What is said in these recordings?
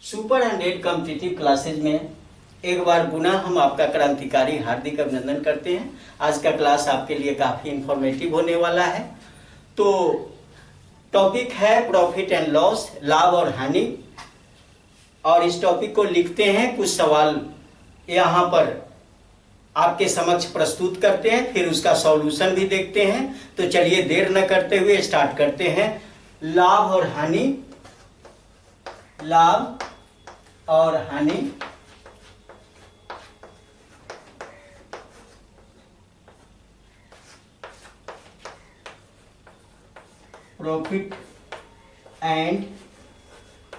Super 100 competitive classes में एक बार पुनः हम आपका क्रांतिकारी हार्दिक अभिनंदन करते हैं। आज का क्लास आपके लिए काफ़ी इंफॉर्मेटिव होने वाला है। तो टॉपिक है प्रॉफिट एंड लॉस, लाभ और हानि। और इस टॉपिक को लिखते हैं, कुछ सवाल यहाँ पर आपके समक्ष प्रस्तुत करते हैं, फिर उसका सॉल्यूशन भी देखते हैं। तो चलिए देर न करते हुए स्टार्ट करते हैं। लाभ और हानि, लाभ और हानि। Profit and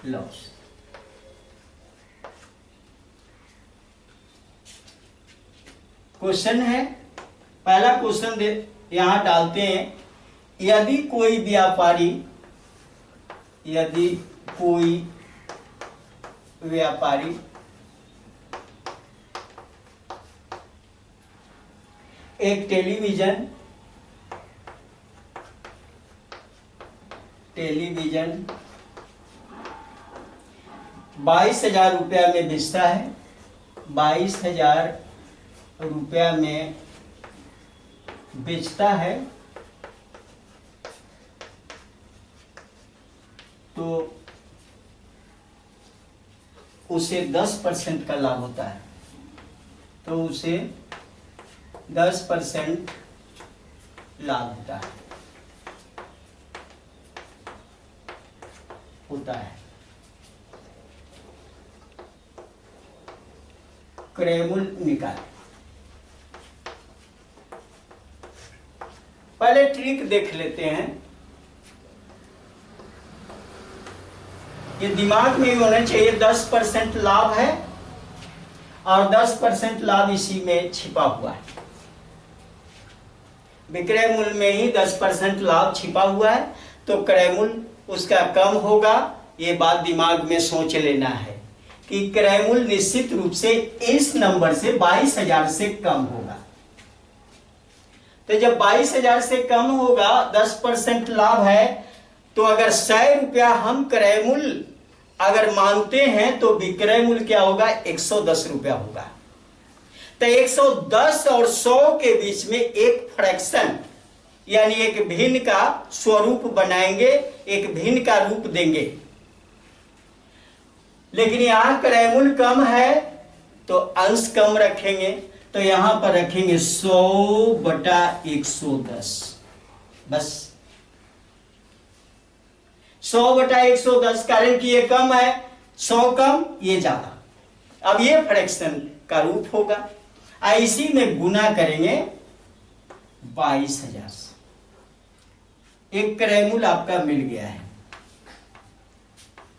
loss. क्वेश्चन है, पहला क्वेश्चन यहां डालते हैं। यदि कोई व्यापारी एक टेलीविजन 22,000 रुपया में बेचता है, 22,000 रुपया में बेचता है, तो उसे 10% का लाभ होता है। तो उसे 10% लाभ होता है। क्रय मूल्य निकाल। पहले ट्रिक देख लेते हैं। ये दिमाग में ही होना चाहिए, 10% लाभ है और 10% लाभ इसी में छिपा हुआ है। विक्रय मूल्य में ही 10% लाभ छिपा हुआ है, तो क्रय मूल्य उसका कम होगा। ये बात दिमाग में सोच लेना है कि क्रय मूल्य निश्चित रूप से इस नंबर से 22,000 से कम होगा। तो जब 22,000 से कम होगा, 10% लाभ है, तो अगर 100 रुपया हम क्रय मूल्य अगर मानते हैं, तो विक्रय मूल्य क्या होगा? 110 रुपया होगा। तो 110 और 100 के बीच में एक फ्रैक्शन यानी एक भिन्न का स्वरूप बनाएंगे, एक भिन्न का रूप देंगे। लेकिन यहां क्रय मूल्य कम है तो अंश कम रखेंगे, तो यहां पर रखेंगे 100/110। बस 100/110, कारण कि ये कम है, 100 कम ये ज्यादा। अब ये फ्रैक्शन का रूप होगा। इसी में गुना करेंगे 22,000 से। एक क्रय मूल्य आपका मिल गया है।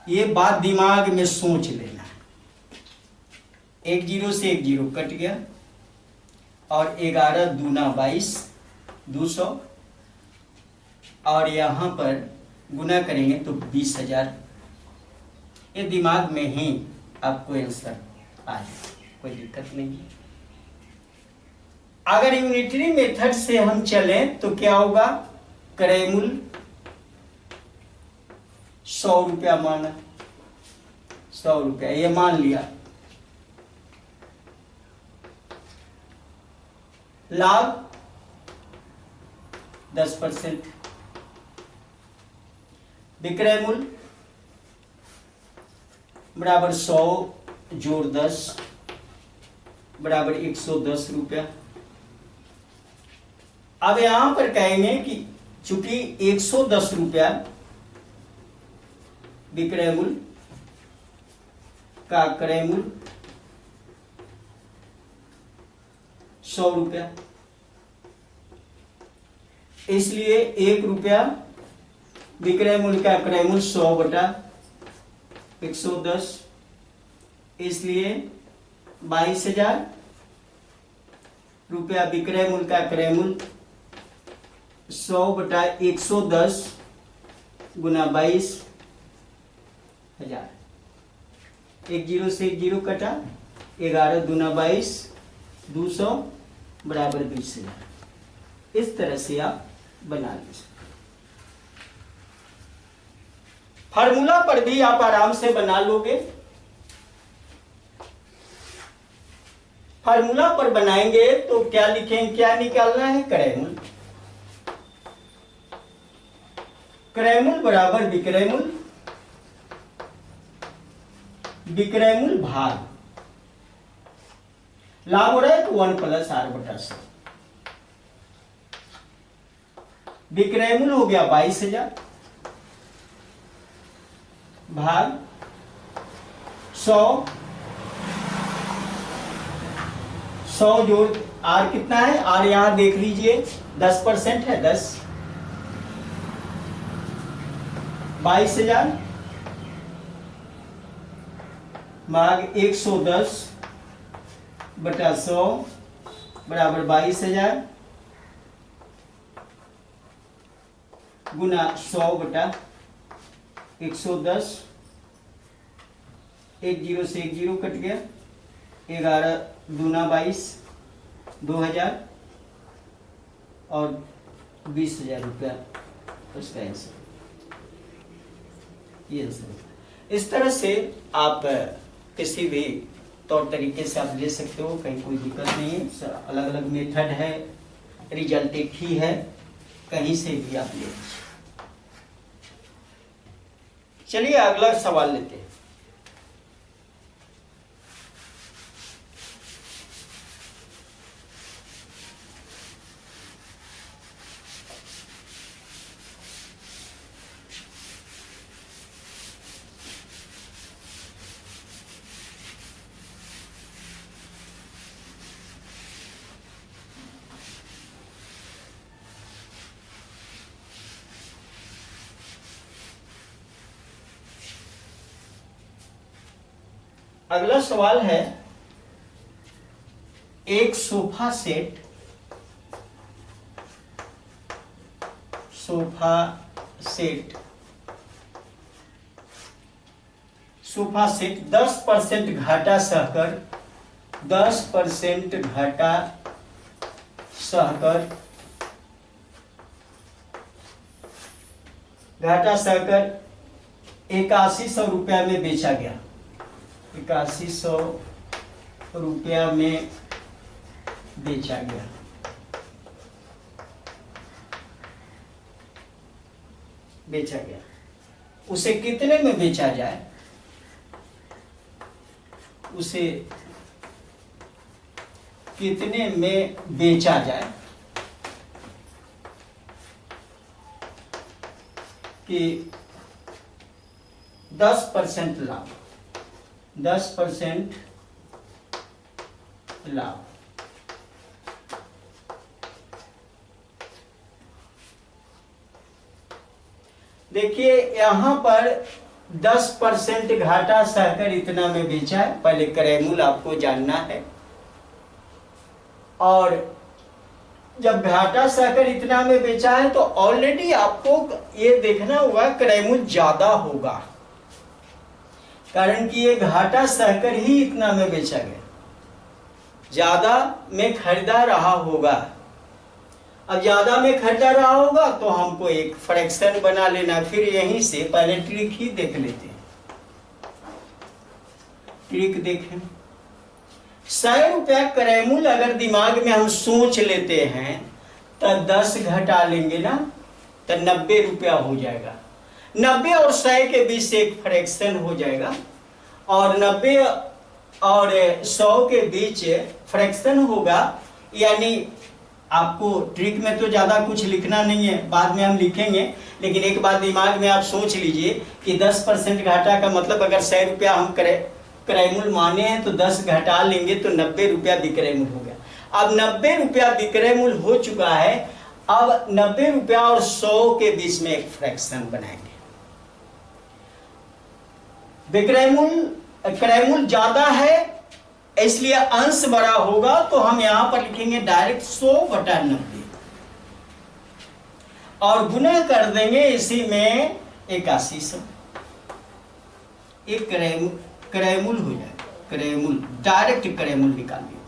ये बात दिमाग में सोच लेना है। 1 0 से 1 0 कट गया और 11 दूना 22, 200, और यहां पर गुना करेंगे तो 20,000। ये दिमाग में ही आपको आंसर आए, कोई दिक्कत नहीं है। अगर यूनिटरी मेथड से हम चलें तो क्या होगा? क्रय मूल्य 100 रुपया माना, 100 रुपया ये मान लिया। लाभ 10%, विक्रय मूल्य बराबर 100 जोड़ 10 बराबर 110 रुपया। अब यहां पर कहेंगे कि चूंकि 110 रुपया विक्रय मूल्य का क्रय मूल्य 100 रुपया, इसलिए 1 रुपया विक्रय मूल्य का क्रय मूल्य 100/110, इसलिए 22,000 रुपया विक्रय मूल्य का क्रय मूल्य 100/110 गुना 22,000। 1 0 से 1 0 कटा, 11 दूना 22, 200 बराबर 20,000। इस तरह से आप बना लीजिए। फार्मूला पर भी आप आराम से बना लोगे। फार्मूला पर बनाएंगे तो क्या लिखेंगे, क्या निकालना है, क्रयमूल। क्रयमूल बराबर विक्रयमूल, विक्रयमूल भाग लाभ हो रहा है तो 1 + R/100। विक्रयमूल हो गया 22,000 भाग 100 जोड़ R कितना है, R यहां देख लीजिए 10% है, 10 22,000 भाग 110/100 बराबर 22,000 गुना 100/110। 1 0 से 1 0 कट गया, 11 दूना 22, 2000 और 20,000 रुपया उसका आंसर, ये आंसर। इस तरह से आप किसी भी तौर तरीके से आप ले सकते हो, कहीं कोई दिक्कत नहीं है, अलग अलग मेथड है, रिजल्ट एक ही है, कहीं से भी आप ले लीजिए। चलिए अगला सवाल लेते हैं। अगला सवाल है, एक सोफा सेट 10% घाटा सहकर 10% घाटा सहकर 8100 रुपया में बेचा गया। 8100 रुपया में बेचा गया। उसे कितने में बेचा जाए, उसे कितने में बेचा जाए कि 10% लाभ, 10% लाभ। देखिए यहां पर 10% घाटा सहकर इतना में बेचा है, पहले क्रयमूल आपको जानना है, और जब घाटा सहकर इतना में बेचा है तो ऑलरेडी आपको ये देखना होगा क्रयमूल ज्यादा होगा, कारण कि ये घाटा सहकर ही इतना में बेचा गया, ज्यादा में खरीदा रहा होगा। अब ज्यादा में खरीदा रहा होगा तो हमको एक फ्रैक्शन बना लेना, फिर यहीं से पहले ट्रिक ही देख लेते हैं। ट्रिक देखें, 100 रुपया क्रयमूल अगर दिमाग में हम सोच लेते हैं तो 10 घटा लेंगे ना तो 90 रुपया हो जाएगा। 90 और 100 के बीच से एक फ्रैक्शन हो जाएगा, और 90 और 100 के बीच फ्रैक्शन होगा, यानी आपको ट्रिक में तो ज्यादा कुछ लिखना नहीं है, बाद में हम लिखेंगे, लेकिन एक बात दिमाग में आप सोच लीजिए कि 10% घाटा का मतलब अगर 100 रुपया हम क्रयमूल माने हैं तो 10 घटा लेंगे तो 90 रुपया विक्रयमूल हो गया। अब 90 रुपया विक्रयमूल हो चुका है, अब 90 रुपया और 100 के बीच में एक फ्रैक्शन बनाएंगे। क्रयमूल ज्यादा है इसलिए अंश बड़ा होगा, तो हम यहां पर लिखेंगे डायरेक्ट 100/90 और गुना कर देंगे इसी में 8100। एक क्रयमूल हो जाएगा, क्रयमूल डायरेक्ट क्रयमूल निकाल दिया।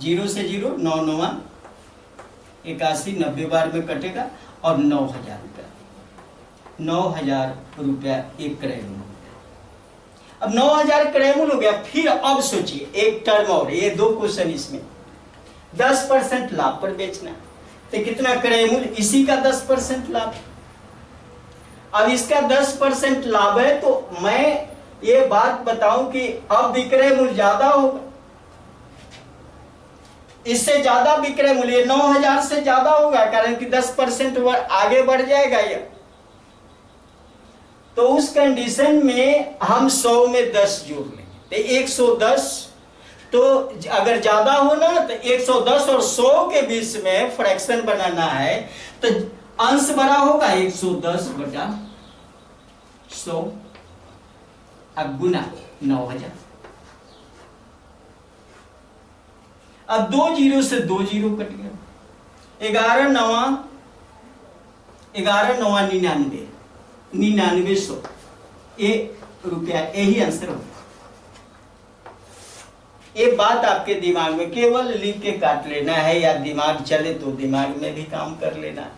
0 से 0 9 9 81 90 बार में कटेगा और 9000 रुपया, 9000 रुपया एक क्रयमूल। अब 9000 क्रयमूल्य हो गया। फिर अब सोचिए एक टर्म और, ये 2 क्वेश्चन इसमें, 10% लाभ पर बेचना है तो कितना क्रयमूल्य, इसी का 10% लाभ। अब इसका 10% लाभ है तो मैं ये बात बताऊं कि अब विक्रय मूल्य ज्यादा होगा, इससे ज्यादा विक्रय मूल्य 9000 से ज्यादा होगा, कारण कि 10% आगे बढ़ जाएगा ये। तो उस कंडीशन में हम 100 में 10 जोड़ लेंगे तो 110। तो अगर ज्यादा हो ना तो 110 और 100 के बीच में फ्रैक्शन बनाना है तो अंश बड़ा होगा 110 बटा 100 अब गुना 9000। अब 2 जीरो से 2 जीरो कट गया, 11 9 99 9900 ये रुपया, यही आंसर होगा। ये बात आपके दिमाग में केवल लिख के काट लेना है, या दिमाग चले तो दिमाग में भी काम कर लेना है।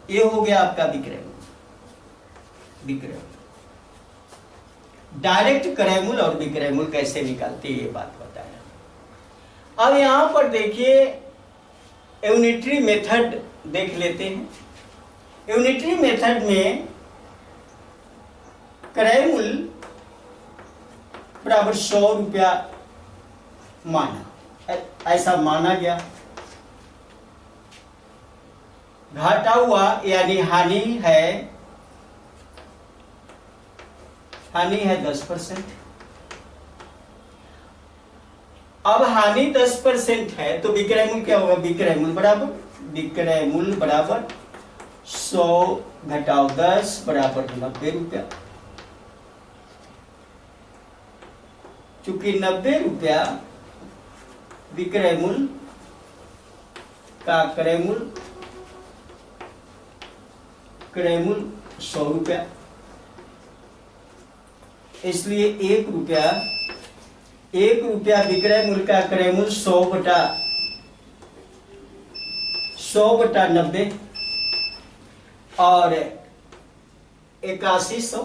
ये हो गया आपका विक्रय मूल्य। डायरेक्ट क्रय मूल्य और विक्रय मूल्य कैसे निकालते हैं ये बात बताया। अब यहां पर देखिए यूनिटरी मेथड देख लेते हैं। यूनिटरी मेथड में क्रय मूल्य बराबर 100 रुपया माना, ऐसा माना गया। घाटा हुआ यानी हानि है 10%। अब हानि 10% है तो विक्रय मूल्य क्या होगा, विक्रय मूल्य बराबर 100 घटाओ 10 बराबर 90 रुपया। चूंकि 90 रुपया विक्रय मूल्य का क्रय मूल्य 100 रुपया, इसलिए 1 रुपया विक्रय मूल्य का क्रय मूल्य 100 बटा 90 और 8100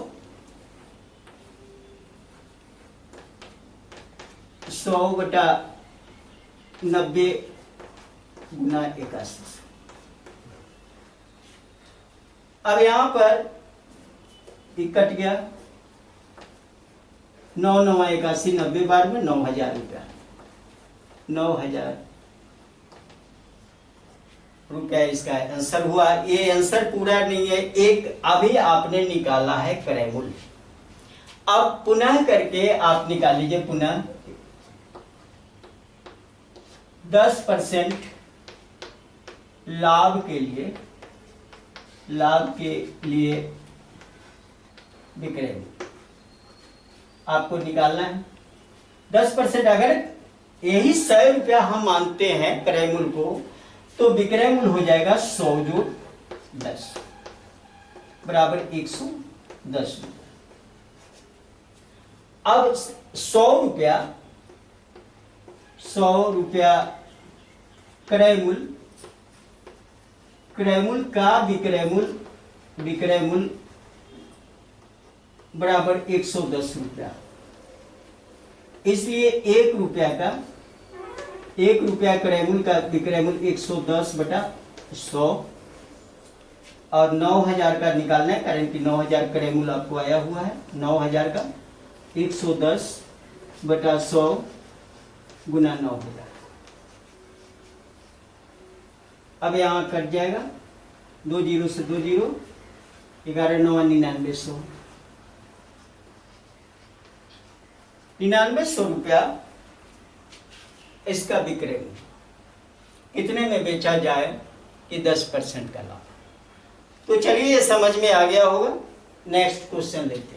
100 बटा 90 गुना 8100। अब यहां पर कट गया 9 9 81 90 बार में 9000 रुपया, 9000 रुपया इसका आंसर हुआ। ये आंसर पूरा नहीं है, एक अभी आपने निकाला है क्रय मूल्य। अब पुनः करके आप निकाल लीजिए, पुनः 10% लाभ के लिए विक्रय आपको निकालना है। 10% अगर यही 100 रुपया हम मानते हैं क्रय मूल्य को, तो विक्रय मूल्य हो जाएगा 100 जोड़ 10 बराबर 110 रुपया। अब 100 रुपया क्रय मूल्य का विक्रय मूल्य बराबर 110 रुपया, इसलिए 1 रुपया क्रय मूल्य का विक्रय मूल्य 110 बटा 100 और 9000 का निकालना है, कारण कि 9000 क्रय मूल्य आपको आया हुआ है। 9000 का 110 बटा 100 गुना 9000। अब यहां कट जाएगा 2 जीरो से 2 जीरो, 11 9 9900 9900 रुपया इसका विक्रय कितने में बेचा जाए कि 10% का लाभ। तो चलिए ये समझ में आ गया होगा। नेक्स्ट क्वेश्चन लेते हैं।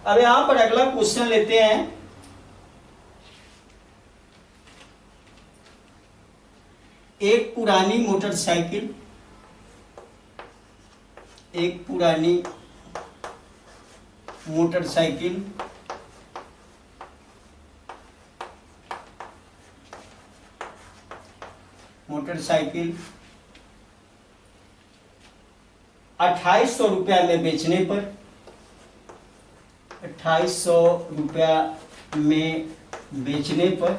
अब यहां पर अगला क्वेश्चन लेते हैं। एक पुरानी मोटरसाइकिल मोटरसाइकिल 2800 रुपया में बेचने पर 2800 रुपया में बेचने पर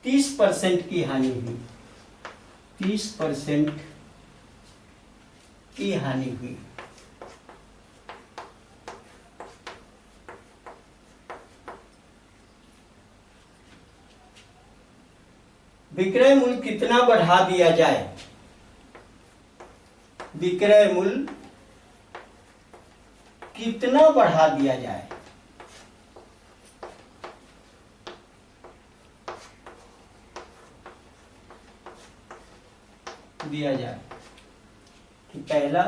30% की हानि हुई। 30% की हानि हुई। विक्रय मूल्य कितना बढ़ा दिया जाए? विक्रय मूल्य कितना बढ़ा दिया जाए? दिया जाए कि पहला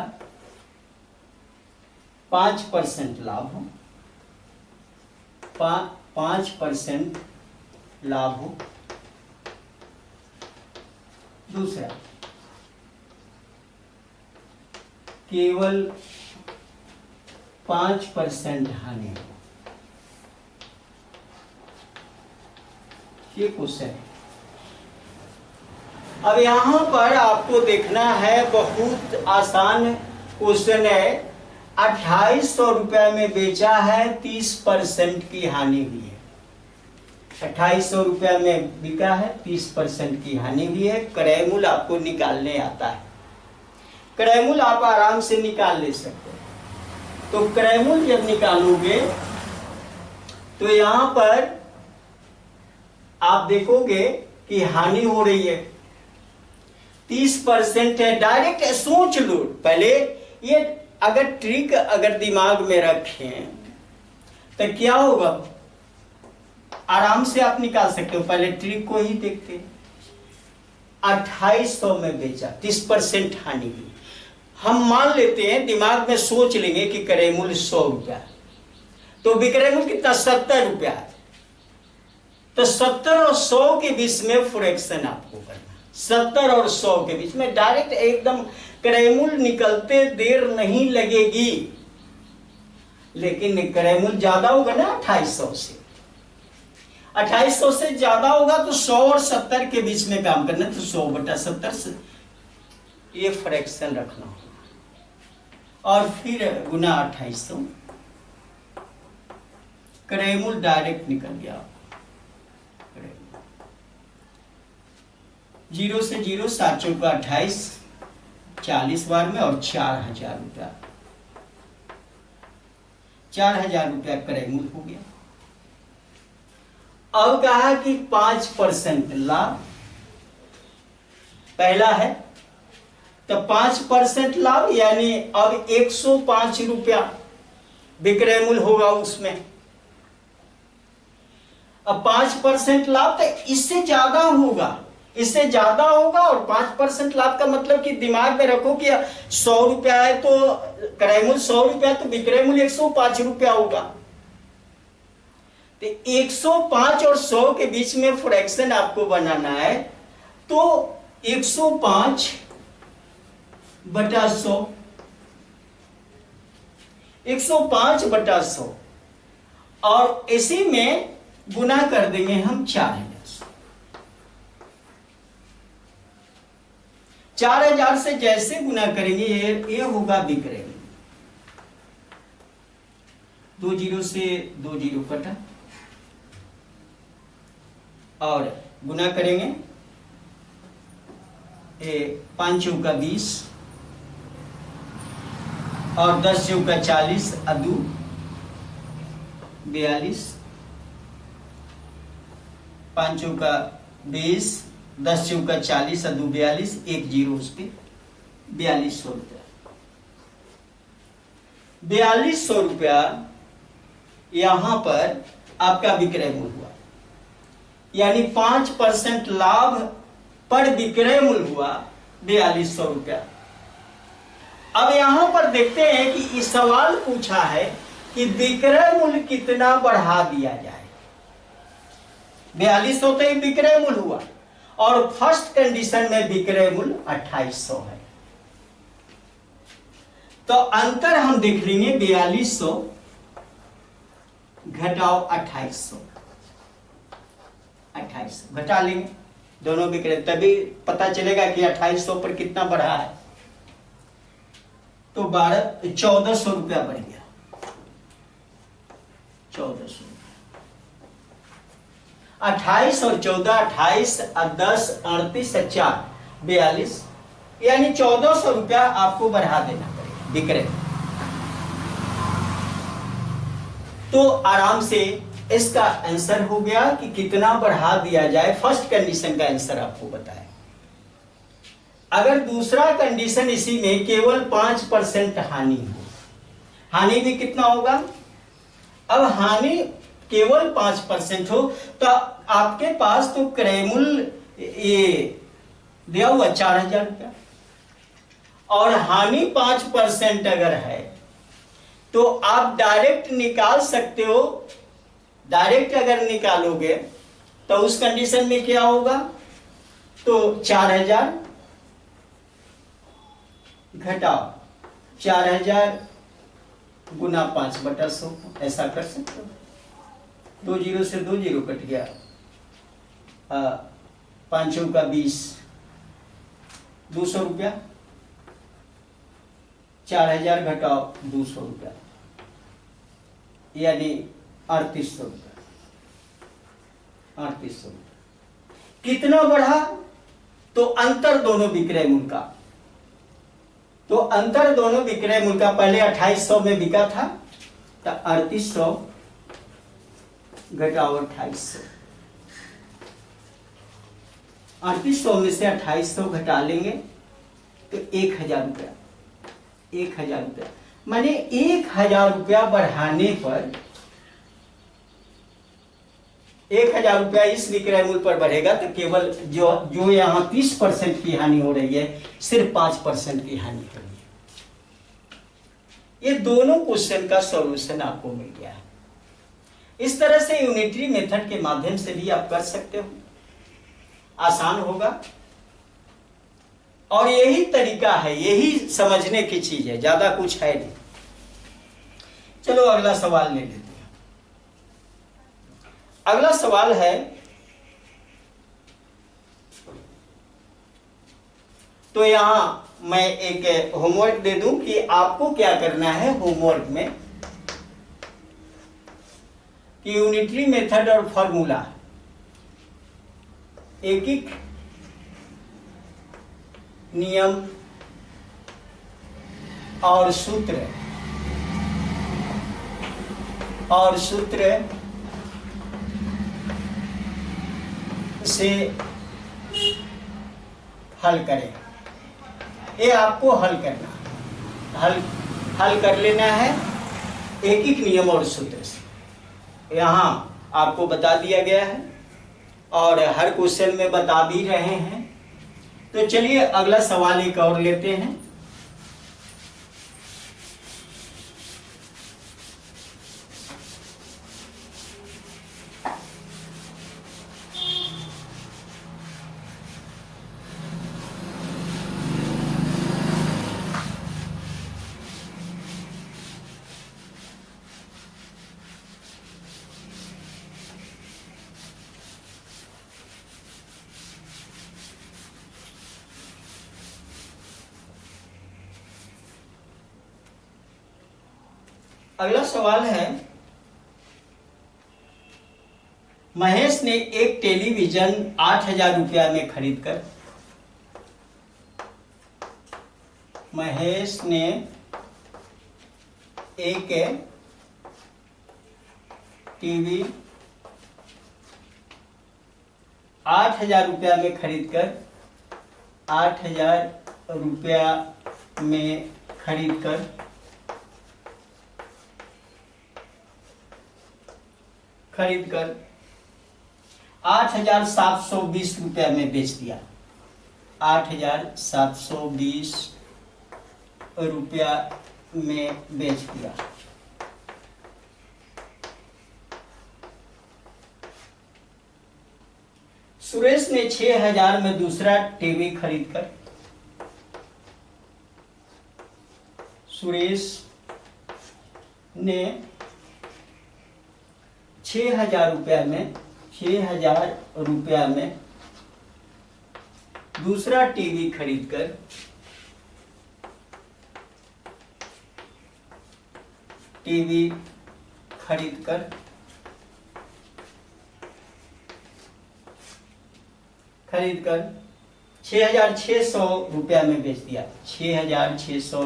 5% लाभ हो, 5% लाभ हो। दूसरा केवल 5% हानि हो। ये क्वेश्चन है। अब यहां पर आपको देखना है, बहुत आसान क्वेश्चन है। 2800 रुपया में बेचा है, 30% की हानि हुई है। 2800 रुपया में बिका है, 30% की हानि हुई है। क्रय मूल्य आपको निकालने आता है। क्रय मूल्य आप आराम से निकाल ले सकते हैं। तो क्रय मूल्य जब निकालोगे तो यहां पर आप देखोगे कि हानि हो रही है, 30% है। डायरेक्ट सोच लो पहले, ये अगर ट्रिक अगर दिमाग में रखें तो क्या होगा, आराम से आप निकाल सकते हो। पहले ट्रिक को ही देखते। 2800 में बेचा, 30% हानि हुई। हम मान लेते हैं, दिमाग में सोच लेंगे कि क्रय मूल्य 100 रुपया, तो विक्रय मूल्य कितना, 70 रुपया है। तो 70 और 100 के बीच में फ्रैक्शन आपको करना। 70 और 100 के बीच में डायरेक्ट एकदम क्रय मूल्य निकलते देर नहीं लगेगी। लेकिन क्रय मूल्य ज्यादा होगा ना 2800 से, 2800 से ज्यादा होगा तो 100 और 70 के बीच में काम करना। तो 100/70 से ये फ्रैक्शन रखना होगा और फिर गुना 2800। क्रय मूल्य डायरेक्ट निकल गया। 0 से 0, 7 चौका 28, 40 बार में, और 4000 रुपया। 4000 रुपया क्रय मूल्य हो गया। अब कहा कि 5% लाभ पहला है, तो 5% लाभ यानी अब 105 रुपया विक्रय मूल्य होगा उसमें। अब 5% लाभ तो इससे ज्यादा होगा, इससे ज्यादा होगा। और 5% लाभ का मतलब कि दिमाग में रखो कि 100 रुपया है तो क्रय मूल्य 100 रुपया, तो विक्रय मूल्य 105 रुपया होगा। तो 105 और 100 के बीच में फ्रैक्शन आपको बनाना है। तो 105/100, 105/100, और इसी में गुना कर देंगे हम 4000। 4000 से जैसे गुना करेंगे ये होगा विक्रय मूल्य। 2 जीरो से 2 जीरो कटा, और गुना करेंगे 5 चौका 20, और 10 चौका 40, अदू 42, 5 चौका 20, 10 चौका 40, अदू 42, 1 जीरो उस पे 4200 रुपया। 4200 रुपया यहां पर आपका विक्रय मूल्य हुआ, यानी 5% लाभ पर विक्रय मूल्य हुआ 4200 रुपया। अब यहां पर देखते हैं कि इस सवाल पूछा है कि विक्रय मूल्य कितना बढ़ा दिया जाए। 4200 तो ही विक्रय मूल्य हुआ और फर्स्ट कंडीशन में विक्रय मूल्य 2800 है। तो अंतर हम देख लेंगे 4200 घटाओ 2800, 2800 घटा लेंगे दोनों विक्रय, तभी पता चलेगा कि 2800 पर कितना बढ़ा है। तो 1400 रुपया बढ़ गया, 1400। 28 और 14, 28 और 10, 38 और 4, 42, यानी 1400 रुपया आपको बढ़ा देना पड़ेगा विक्रय। तो आराम से इसका आंसर हो गया कि कितना बढ़ा दिया जाए। फर्स्ट कंडीशन का आंसर आपको बताया। अगर दूसरा कंडीशन इसी में केवल 5% हानि हो, हानि भी कितना होगा? अब हानि केवल 5% हो तो आपके पास तो क्रय मूल्य ये दिया हुआ 4000 रुपया और हानि 5% अगर है तो आप डायरेक्ट निकाल सकते हो। डायरेक्ट अगर निकालोगे तो उस कंडीशन में क्या होगा? तो 4000 घटाओ 4000 गुना 5/100, ऐसा कर सकते हो। 2 जीरो से 2 जीरो कट गया, 5 का 20, 200 रुपया। 4000 घटाओ 200 रुपया, यानी 3800 रुपया। 3800 रुपया कितना बढ़ा? तो अंतर दोनों विक्रय मूल्य का, तो अंतर दोनों विक्रय मूल्य का पहले 2800 में बिका था तो 3800 घटाओ 2800, 3800 में से 2800 घटा लेंगे तो 1000 रुपया। 1000 रुपया माने 1000 रुपया बढ़ाने पर 1000 रुपया इस विक्रय मूल्य पर बढ़ेगा तो केवल जो यहां 30% की हानि हो रही है, सिर्फ 5% की हानि हो रही है। ये दोनों क्वेश्चन का सॉल्यूशन आपको मिल गया है। इस तरह से यूनिटरी मेथड के माध्यम से भी आप कर सकते हो, आसान होगा। और यही तरीका है, यही समझने की चीज है, ज्यादा कुछ है नहीं। चलो अगला सवाल ले लेते हैं। अगला सवाल है, तो यहां मैं एक होमवर्क दे दूं कि आपको क्या करना है होमवर्क में, कि यूनिटरी मेथड और फॉर्मूला एक एक नियम और सूत्र से हल करें। ये आपको हल करना, हल कर लेना है एक एक नियम और सूत्र से। यहाँ आपको बता दिया गया है और हर क्वेश्चन में बता भी रहे हैं। तो चलिए अगला सवाल एक और लेते हैं। अगला सवाल है, महेश ने एक टेलीविजन 8000 रुपया में खरीदकर, महेश ने एक टीवी 8000 रुपया में खरीदकर 8000 रुपया में खरीदकर 8720 रुपया में बेच दिया। 8720 रुपया में बेच दिया। सुरेश ने 6,000 में दूसरा टीवी खरीदकर, सुरेश ने 6,000 रुपया में, 6,000 रुपया में दूसरा टीवी खरीदकर टीवी खरीदकर 6,600 रुपया में बेच दिया। 6,600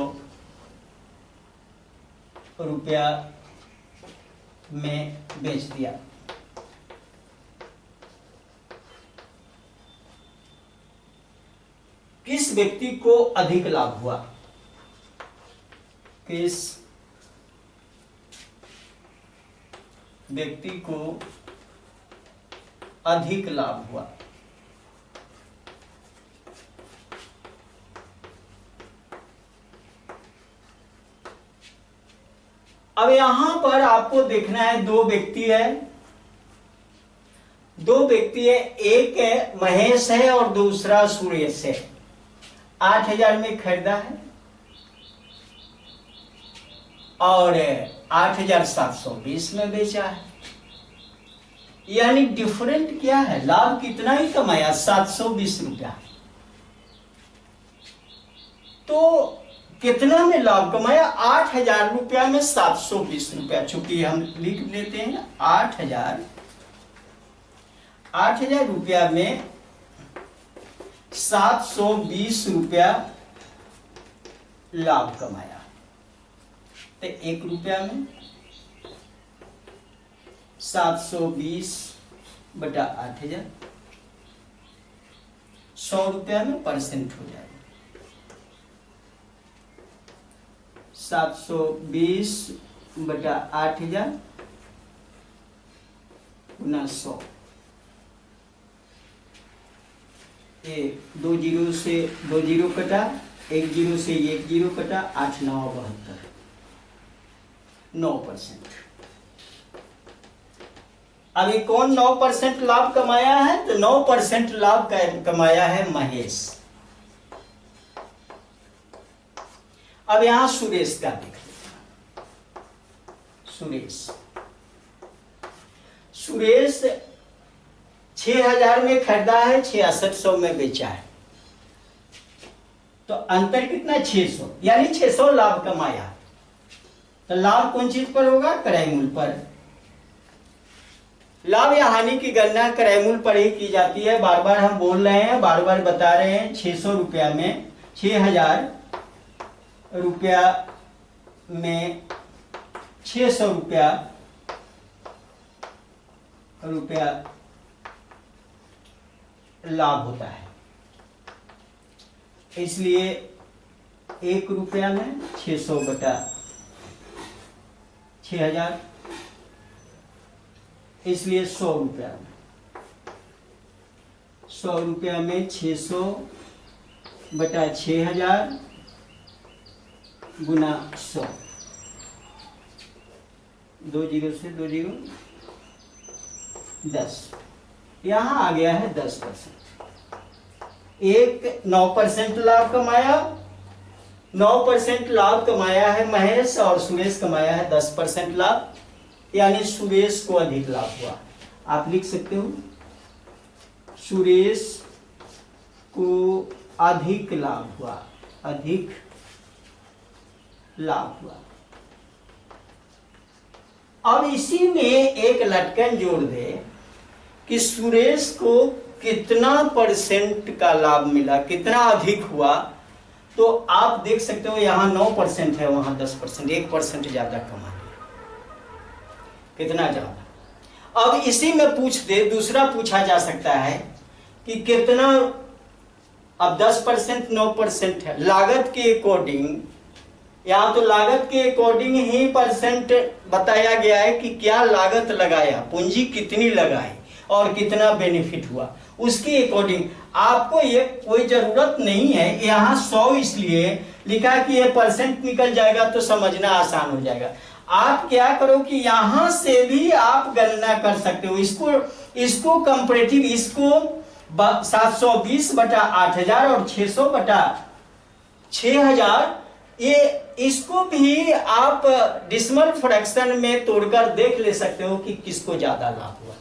रुपया में बेच दिया। किस व्यक्ति को अधिक लाभ हुआ? किस व्यक्ति को अधिक लाभ हुआ? अब यहां पर आपको देखना है, दो व्यक्ति है, दो व्यक्ति है, एक है महेश है और दूसरा सुरेश है। 8,000 में खरीदा है और 8,720 में बेचा है। यानी डिफरेंट क्या है? लाभ कितना ही कमाया? 720 रुपया। तो कितना में लाभ कमाया? 8,000 रुपया में 720 रुपया। चूंकि हम लिख लेते हैं 8,000 रुपया में 720 रुपया लाभ कमाया। तो 1 रुपया में 720 बटा 8,000, 100 रुपया में परसेंट हो जाएगा। 720 बटा 8,000 गुना 100। दो जीरो से दो जीरो कटा, एक जीरो से एक जीरो कटा, 8 9 72, 9%। अभी कौन 9% लाभ कमाया है? तो 9% लाभ कमाया है महेश। अब यहां सुरेश का देख लेते हैं। सुरेश 6,000 में खरीदा है, 6600 में बेचा है। तो अंतर कितना? 600, यानी 600 लाभ कमाया। तो लाभ कौन चीज पर होगा? क्रय मूल्य पर। लाभ या हानि की गणना क्रय मूल्य पर ही की जाती है। बार बार हम बोल रहे हैं, बार बार बता रहे हैं। 600 रुपया में, 6,000 रुपया में 600 रुपया लाभ होता है। इसलिए 1 रुपया में 600 बटा 6,000, इसलिए 100 रुपया में, 100 रुपया में 600 बटा 6,000 गुना 100। 2 जीरो से 2 जीरो, 10। यहां आ गया है 10%। एक 9% लाभ कमाया, 9% लाभ कमाया है महेश और सुरेश कमाया है 10% लाभ, यानी सुरेश को अधिक लाभ हुआ। आप लिख सकते हो सुरेश को अधिक लाभ हुआ, अधिक लाभ हुआ। अब इसी में एक लटकन जोड़ दे कि सुरेश को कितना परसेंट का लाभ मिला, कितना अधिक हुआ। तो आप देख सकते हो यहां 9% है, वहां 10%, 1% ज्यादा कमा लिया। कितना ज्यादा? अब इसी में पूछ दे, दूसरा पूछा जा सकता है कि कितना। अब 10% 9% है, लागत के अकॉर्डिंग, यहां तो लागत के अकॉर्डिंग ही परसेंट बताया गया है कि क्या लागत लगाया, पूंजी कितनी लगाई और कितना बेनिफिट हुआ। उसके अकॉर्डिंग आपको ये कोई जरूरत नहीं है। यहाँ 100 इसलिए लिखा कि ये परसेंट निकल जाएगा तो समझना आसान हो जाएगा। आप क्या करो कि यहां से भी आप गणना कर सकते हो। इसको कंपैरेटिव, इसको 720 बटा 8000 और 600 बटा 6000, ये इसको भी आप डिसिमल फ्रैक्शन में तोड़कर देख ले सकते हो कि किसको ज्यादा लाभ हुआ।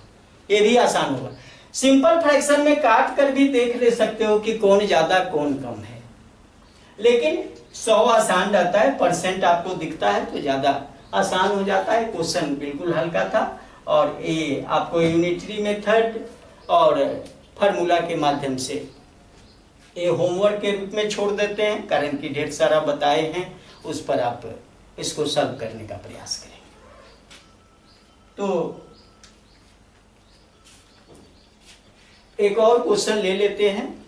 ये भी आसान होगा। सिंपल फ्रैक्शन में काट कर भी देख ले सकते हो कि कौन ज्यादा कौन कम है, लेकिन 100 आसान रहता है, परसेंट आपको दिखता है तो ज्यादा आसान हो जाता है। क्वेश्चन बिल्कुल हल्का था और ये आपको यूनिटरी मेथड और फार्मूला के माध्यम से ये होमवर्क के रूप में छोड़ देते हैं, कारण कि ढेर सारा बताए हैं, उस पर आप इसको सॉल्व करने का प्रयास करें। तो एक और क्वेश्चन ले लेते हैं।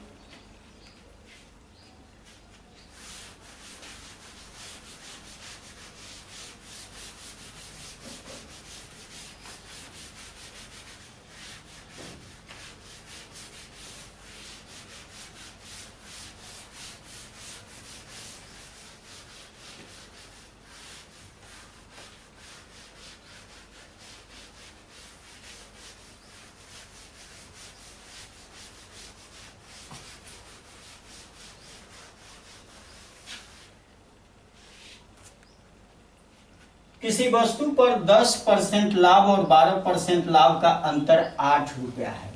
किसी वस्तु पर 10% लाभ और 12% लाभ का अंतर 8 रुपया है।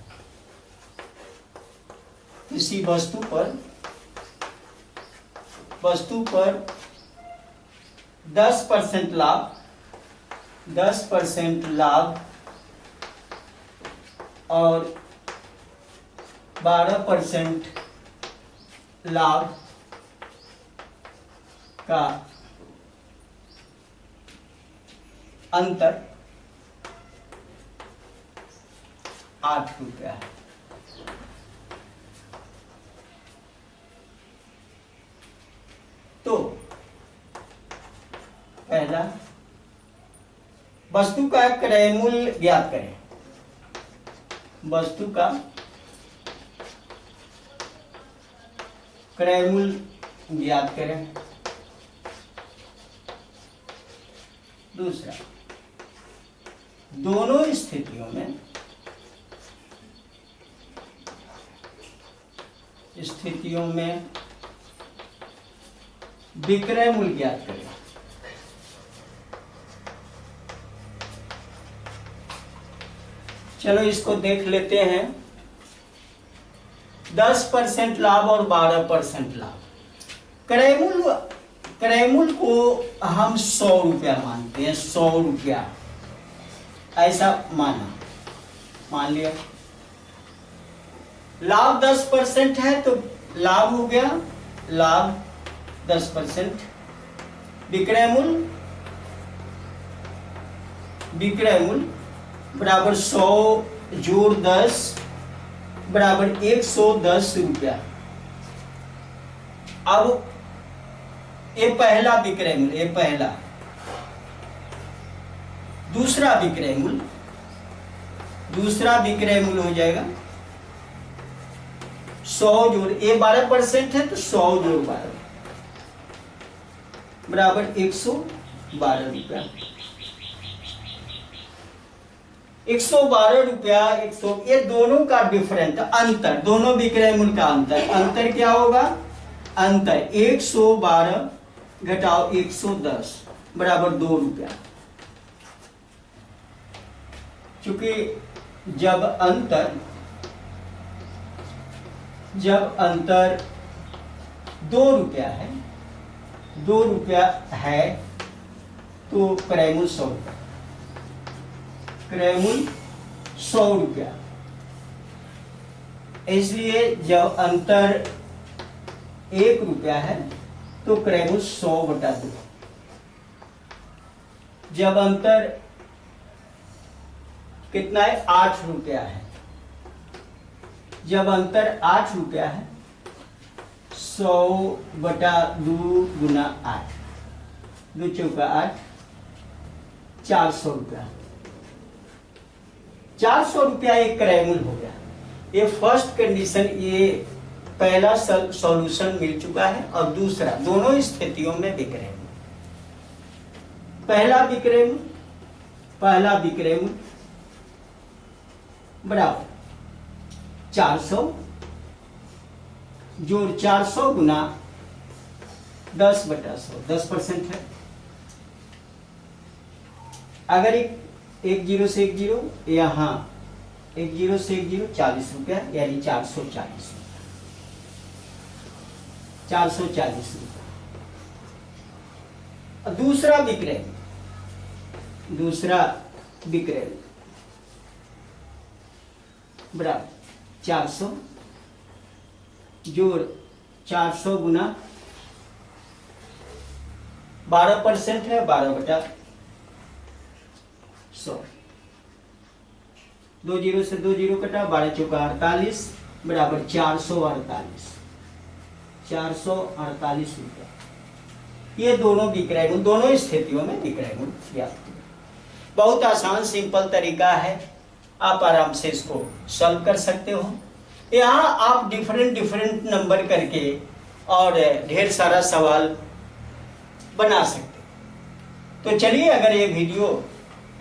किसी वस्तु पर 10% लाभ और 12% लाभ का अंतर 8 रुपया है। तो पहला, वस्तु का क्रय मूल्य ज्ञात करें। वस्तु का क्रय मूल्य ज्ञात करें। दूसरा, दोनों स्थितियों में विक्रय मूल्य ज्ञात करें। चलो इसको देख लेते हैं। 10% लाभ और 12% लाभ। क्रय मूल्य को हम 100 रुपया मानते हैं। 100 रुपया ऐसा मान लिया। लाभ 10% है तो लाभ हो गया, लाभ 10%। विक्रय मूल्य बराबर 100 जोड़ 10 बराबर 110 रुपया। अब ये पहला विक्रय मूल्य, ये पहला। दूसरा विक्रय मूल्य हो जाएगा 100 जोड़, ये 12% है तो 100 जोड़ 12 बराबर 112 रुपया। 112 रुपया, ये दोनों का डिफरेंट अंतर, दोनों विक्रय मूल्य का अंतर क्या होगा? अंतर 112 घटाओ 110 बराबर 2 रुपया। क्योंकि जब अंतर 2 रुपया है, 2 रुपया है तो क्रय मूल्य 100 रुपया। क्रय मूल्य 100 रुपया। इसलिए जब अंतर 1 रुपया है तो क्रय मूल्य 100 बटा 2। जब अंतर कितना है? 8 रुपया है। जब अंतर 8 रुपया है 100 बटा 2 गुना 8, 2 चौका 8, 400 रुपया। 400 रुपया एक क्रय मूल्य हो गया। ये फर्स्ट कंडीशन, ये पहला सॉल्यूशन मिल चुका है, और दूसरा, दोनों स्थितियों में विक्रय मूल्य। पहला विक्रय मूल्य बराबर 400 जोड़ 400 गुना 10/100, 10% है। अगर एक जीरो से एक जीरो, यहाँ एक जीरो से एक जीरो 40 रुपया, यानी 440 रुपया, 440 रुपया। दूसरा विक्रय बराबर 400 जोड़ 400 गुना 12% है, 12/100, 2 जीरो से 2 जीरो कटा, 12 चौका 48 बराबर 448 रुपया। ये दोनों विक्रय मूल्य, दोनों स्थितियों में विक्रय मूल्य ज्ञात किया। बहुत आसान सिंपल तरीका है, आप आराम से इसको सॉल्व कर सकते हो। यहाँ आप डिफरेंट नंबर करके और ढेर सारा सवाल बना सकते हो। तो चलिए, अगर ये वीडियो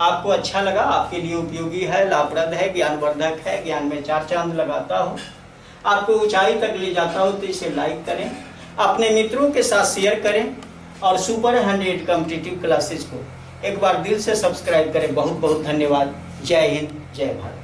आपको अच्छा लगा, आपके लिए उपयोगी है, लाभप्रद है, ज्ञानवर्धक है, ज्ञान में 4 चांद लगाता हो, आपको ऊंचाई तक ले जाता हो, तो इसे लाइक करें, अपने मित्रों के साथ शेयर करें, और सुपर 100 कॉम्पिटिटिव क्लासेस को एक बार दिल से सब्सक्राइब करें। बहुत बहुत धन्यवाद। जय हिंद, जय भारत।